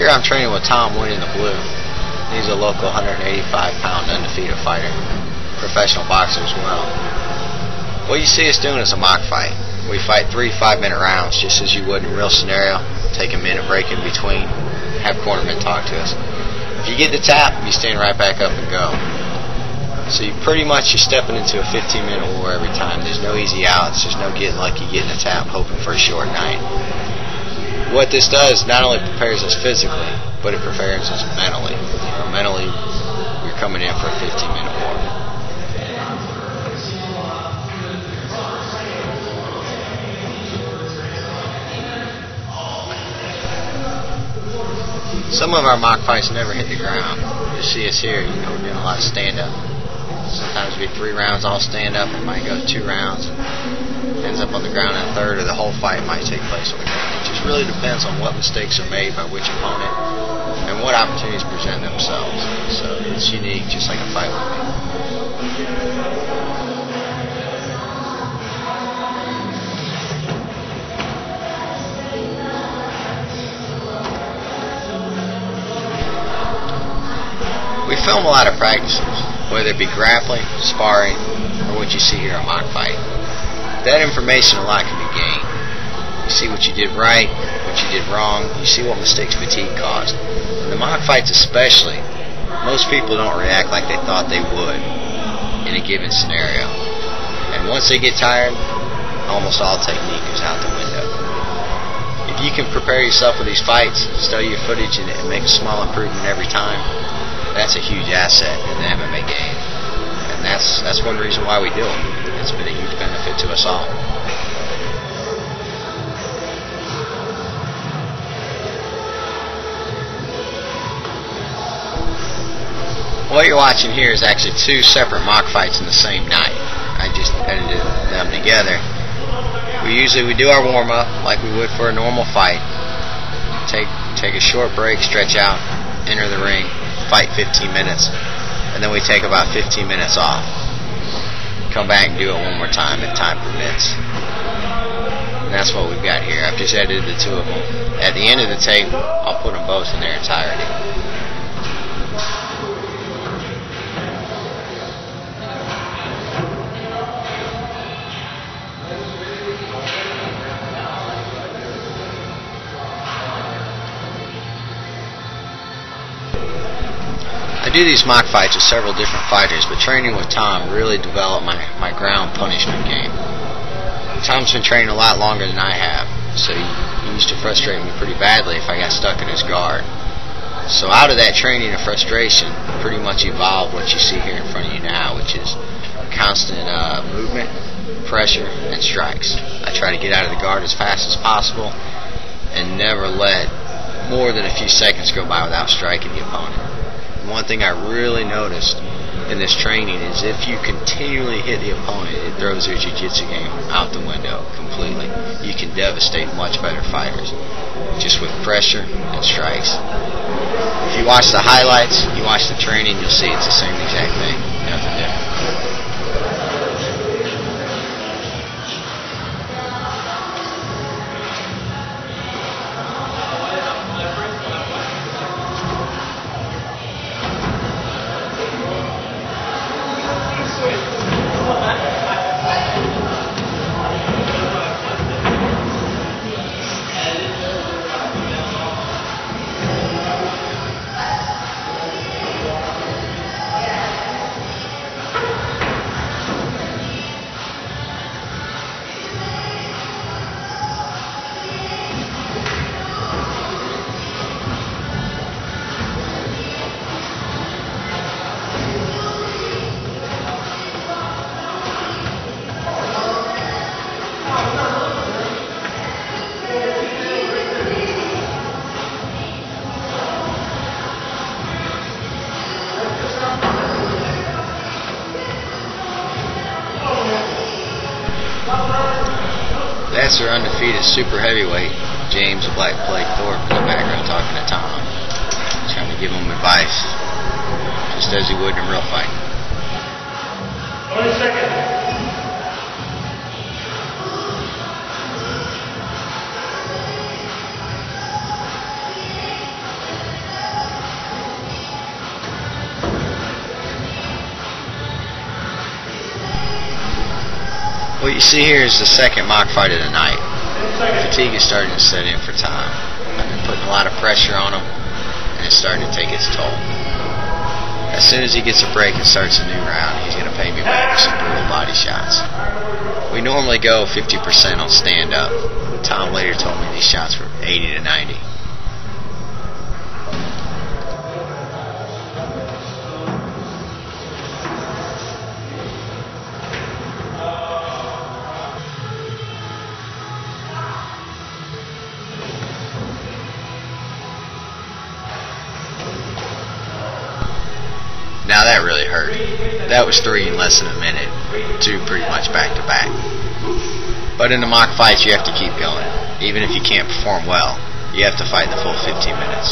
Here I'm training with Tom Wynn in the blue. He's a local 185-pound undefeated fighter, professional boxer as well. What you see us doing is a mock fight. We fight 3 5-minute rounds, just as you would in a real scenario. Take a minute break in between, have cornermen talk to us. If you get the tap, you stand right back up and go. So you're stepping into a 15-minute war every time. There's no easy outs. There's no getting lucky getting a tap, hoping for a short night. What this does not only prepares us physically, but it prepares us mentally. Mentally, you're coming in for a 15-minute war. Some of our mock fights never hit the ground. You see us here, we're doing a lot of stand-up. Sometimes we 3 rounds all stand-up. It might go 2 rounds and ends up on the ground in a third, or the whole fight might take place on the ground. It just really depends on what mistakes are made by which opponent and what opportunities present themselves. So it's unique, just like a fight would be. We film a lot of practices, whether it be grappling, sparring, or what you see here on mock fight. That information a lot can be gained. You see what you did right, what you did wrong, you see what mistakes fatigue caused. In the mock fights especially, most people don't react like they thought they would in a given scenario. And once they get tired, almost all technique is out the window. If you can prepare yourself for these fights, study your footage, and make a small improvement every time, that's a huge asset in the MMA game. And that's one reason why we do them. It's been a huge benefit to us all. What you're watching here is actually 2 separate mock fights in the same night. I just edited them together. We do our warm-up like we would for a normal fight. Take a short break, stretch out, enter the ring, fight 15 minutes, and then we take about 15 minutes off. Come back and do it one more time if time permits. And that's what we've got here. I've just edited the 2 of them. At the end of the tape, I'll put them both in their entirety. I do these mock fights with several different fighters, but training with Tom really developed my ground punishment game. Tom's been training a lot longer than I have, so he used to frustrate me pretty badly if I got stuck in his guard. So out of that training and frustration, pretty much evolved what you see here in front of you now, which is constant movement, pressure, and strikes. I try to get out of the guard as fast as possible and never let more than a few seconds go by without striking the opponent. One thing I really noticed in this training is if you continually hit the opponent, it throws their jiu-jitsu game out the window completely. You can devastate much better fighters just with pressure and strikes. If you watch the highlights, you watch the training, you'll see it's the same exact thing, nothing different. That's our undefeated super heavyweight, James Black Plague Thorpe, in the background talking to Tom. Trying to give him advice, just as he would in a real fight. 20 seconds. What you see here is the second mock fight of the night. Fatigue is starting to set in for Tom. I've been putting a lot of pressure on him, and it's starting to take its toll. As soon as he gets a break and starts a new round, he's going to pay me back with some brutal body shots. We normally go 50% on stand-up. Tom later told me these shots were 80 to 90. Now that really hurt. That was 3 in less than a minute, 2 pretty much back to back. But in the mock fights you have to keep going. Even if you can't perform well, you have to fight the full 15 minutes.